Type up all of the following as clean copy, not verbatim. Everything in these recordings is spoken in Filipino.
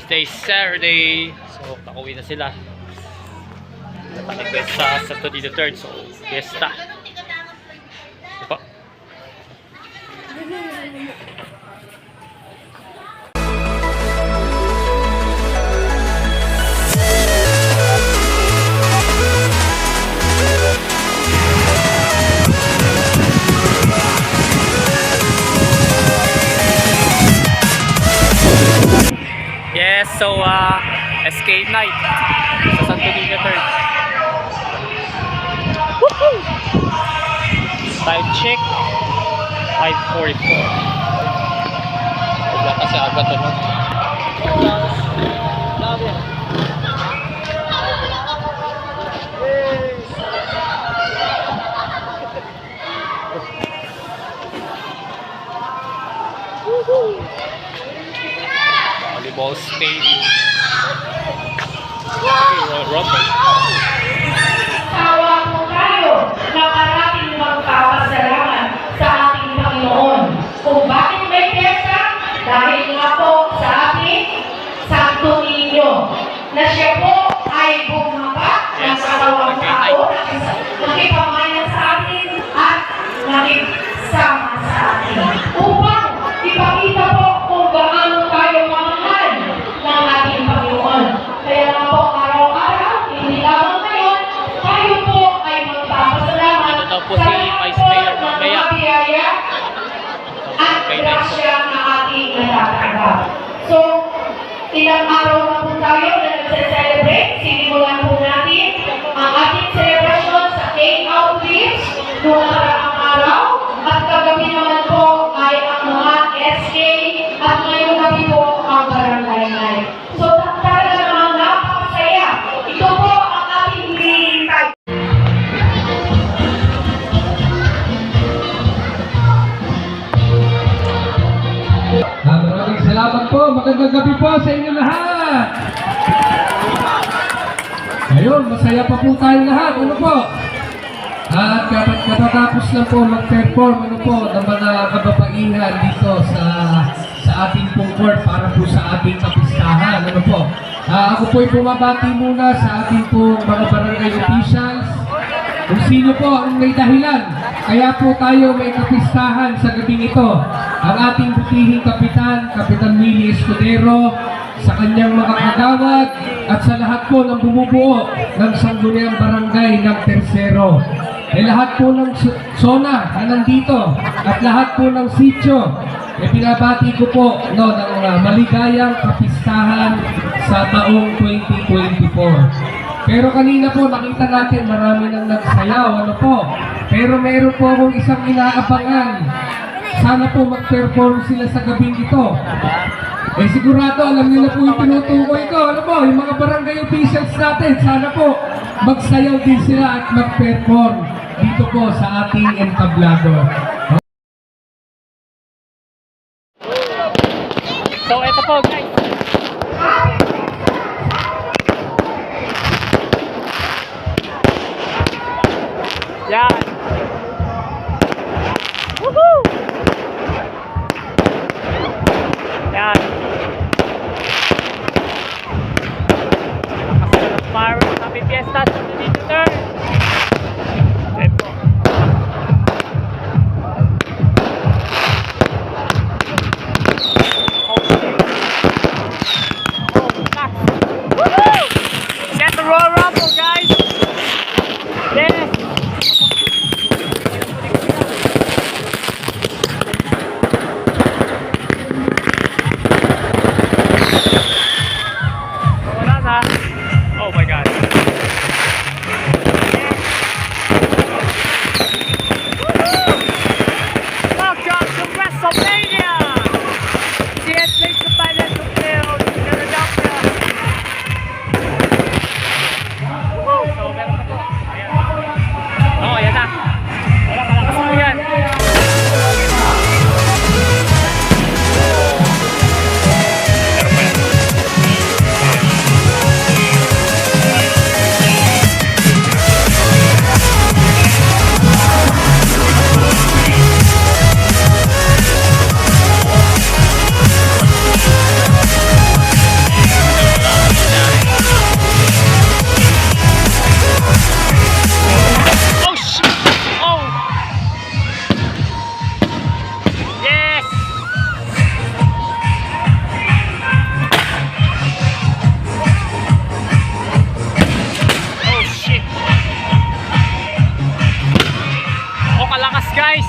Today's Saturday. So, nakauwi na sila. Nag-request sa 23rd. So, fiesta. Ito po. Yes, so escape night sa Santo Niño 3rd. Woohoo! Time check 5:44. Wala kasi agad ano. Dami. Woohoo! Volleyball stadium. Tawa po tayo na maraming magpapasalamat sa ating Panginoon. Kung bakit may fiesta? Dahil nga po sa ating Santo Niño na siya po ay bumaba ng katawang tao, nakipamayan sa atin at nakisama sa atin. Upang ipakita po kung gaano tayo mamahal ng ating Panginoon. Kaya nga po araw-araw, hindi lamang ngayon, tayo po ay magpapasalamat Ito po si Vice Mayor mamaya. biyaya at grasya na ating natatanggap. So, ilang araw na po tayo na nagse-celebrate. Sinimulan po natin ang ating celebration sa K-Out Beach noong nakaraang araw. At kagabi naman po ay ang mga SK at ngayong gabi po ang Barangay Night. So, talaga naman napakasaya. Ito po ang ating hinihintay. Maraming salamat po. Magandang gabi po sa inyo lahat. Ayun, masaya pa po tayo lahat. Ano po? At katatapos lang po mag-perform ng mga kababaihan dito sa ating pong court para po sa ating kapistahan. Ano po? Ako po ay bumabati muna sa ating pong mga barangay officials. Kung sino po ang may dahilan, kaya po tayo may kapistahan sa gabing ito. Ang ating butihing kapitan, Kapitan Willie Escudero, sa kanyang mga kagawad, at sa lahat po ng bumubuo ng Sangguniang Barangay ng Tercero. Lahat po ng zona na nandito, at lahat po ng sityo, pinabati ko po ng maligayang kapistahan sa taong 2024. Pero kanina po nakita natin marami nang nagsayaw, ano po. Pero meron po akong isang inaabangan. Sana po mag-perform sila sa gabing ito. Sigurado alam nila po yung tinutukoy ko. Ano po, yung mga barangay officials natin, sana po magsayaw din sila at mag-perform dito po sa ating entablado. So, ito po guys. Yan. Woohoo! Yan. Nakasunod ng fireworks. Happy Fiesta sa Santo 3rd. Ayan po. Woohoo! Get the Royal Rumble, guys! Yes!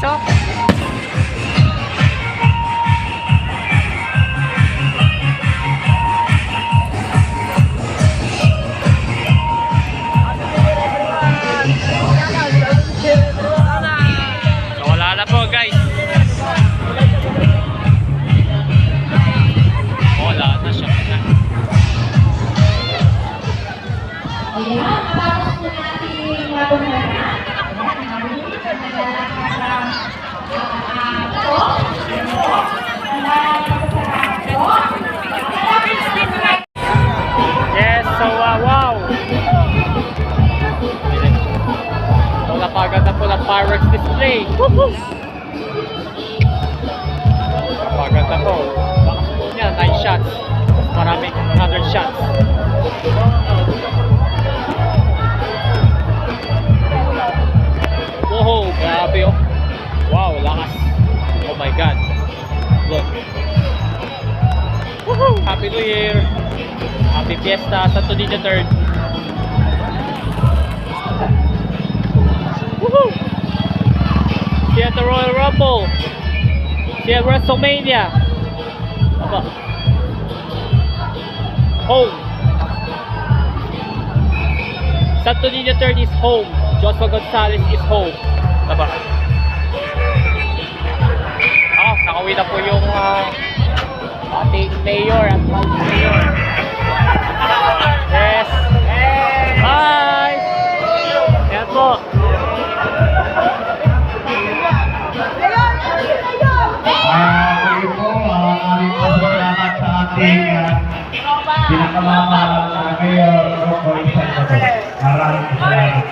guys, oh. So, wala na po guys. Wala na siya. Ayan, tapos po natin matunayan. Yes, so wow. So, napaganda po ng fireworks display. Napaganda po. Bakas po niya, 9 shots. Maraming 100 shots. Wow, grabe oh. Wow, lakas. Oh my God. Look. Woohoo! Happy New Year. Happy Fiesta, Santo Niño 3rd. Woohoo! See you at the Royal Rumble. See you at WrestleMania. Aba. Home. Santo Niño 3rd is home. Joshua Gonzalez is home. Aba. Nakauwi na po yung ating mayor at vice mayor. Yes. Hi. Ayan po. Muli po, maraming po salamat sa ating pinakamamahal na Mayor Rocoy Salvador. Maraming po salamat.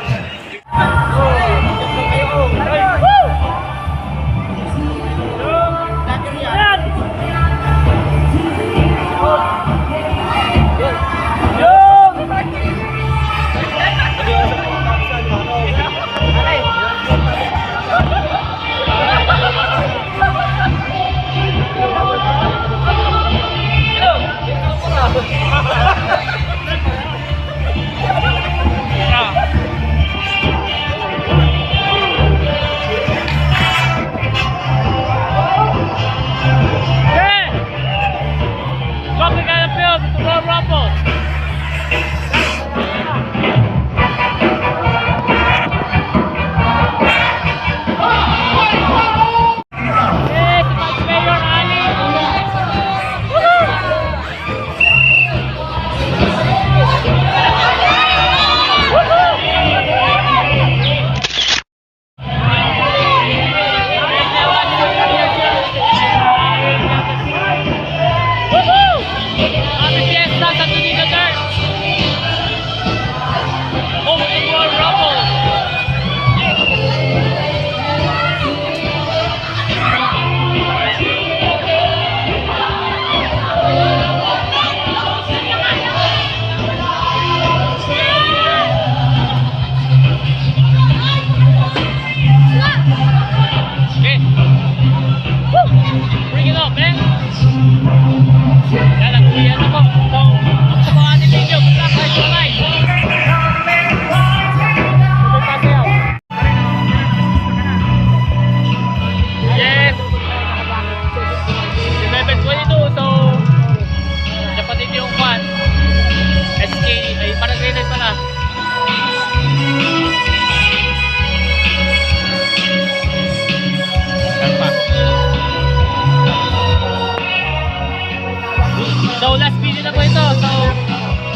So last video na po ito. So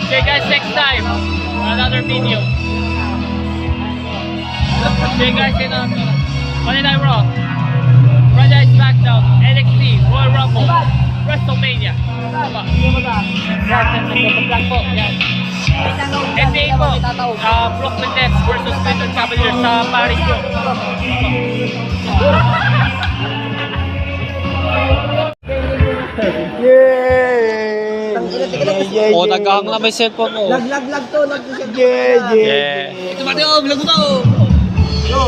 see you guys next time on another video. See you guys in Monday Night Raw, Friday Night SmackDown, NXT, Royal Rumble, WrestleMania. NBA po, Brooklyn Nets versus Cleveland Cavaliers sa Paris po. Oh, nag-hang na may cellphone mo. Lag to, lag to siya. Yeah. Ito pati oh, vlog mo to. Yo.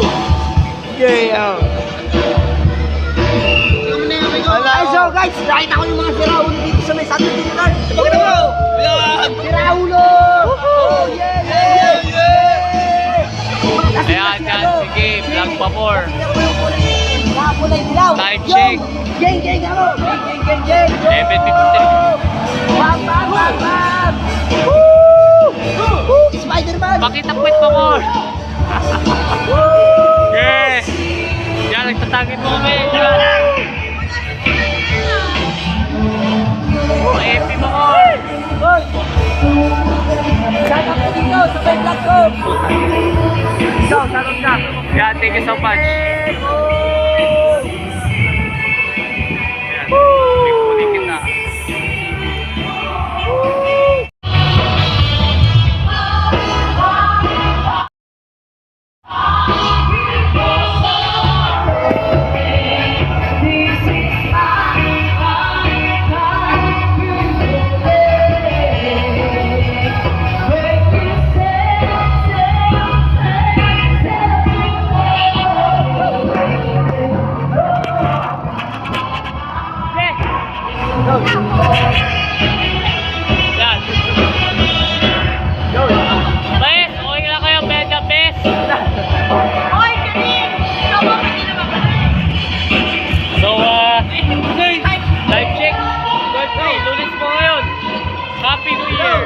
Ay, so guys, nakita ko yung mga siraulo dito sa may Santo Niño Card. Pakita mo! Ayan! Siraulo! Oh, yeah! Ayan, sige, vlog pa more. Geng. Geng ako. Geng. 7:53. Bam. Woo! Spider-Man. Pakita puwit mo more. Yes. Yan, nagtatagin mo kami. Yan. MP mo more. Shout out ko dito sa may vlog ko. Ikaw, sarap ka. Yan, thank you so much. Yan, ikunin kita. Yan. Bes, okay na kayo, Beda, Bes. Oy, Karim! Ikaw ba hindi naman pala? So, live check. 12-3, lunes po ngayon. Happy New Year.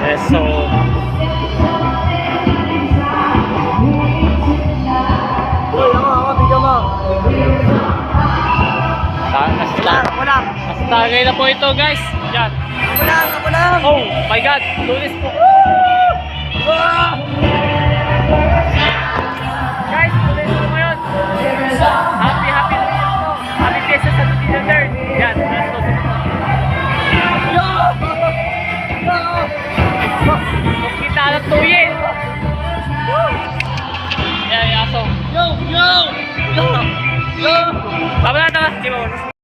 Yes, so... Ako, bigyan mo. Mas tagay na po ito, guys. Yan. Ako lang. Oh my God, lunes po. Guys, lunes po ngayon. Happy New Year po. Happy Fiesta sa New Year. Yan, last po. Kita ng tuyin. Yan, yaso. Yo! Tama na, tama. Di ba?